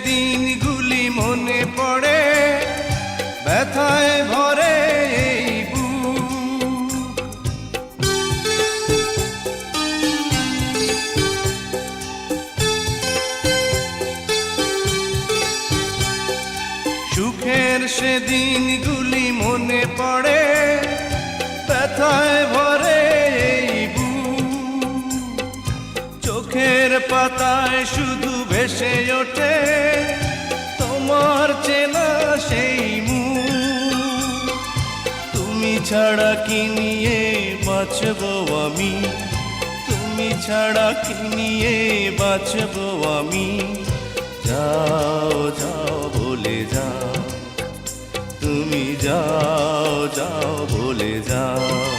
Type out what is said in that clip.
দিনগুলি মনে পড়ে, ব্যথায় ভরে এই বুক। সুখের সে দিনগুলি মনে পড়ে, ব্যথায় ভরে এই বুক। চোখের পাতায় শুধু ভেসে ওঠে তোমার চেনা সেই মুখ। তুমি ছাড়া কি নিয়ে বাঁচবো আমি, তুমি ছাড়া কি নিয়ে বাঁচবো আমি। যাও যাও বলে যাও, তুমি যাও যাও বলে যাও।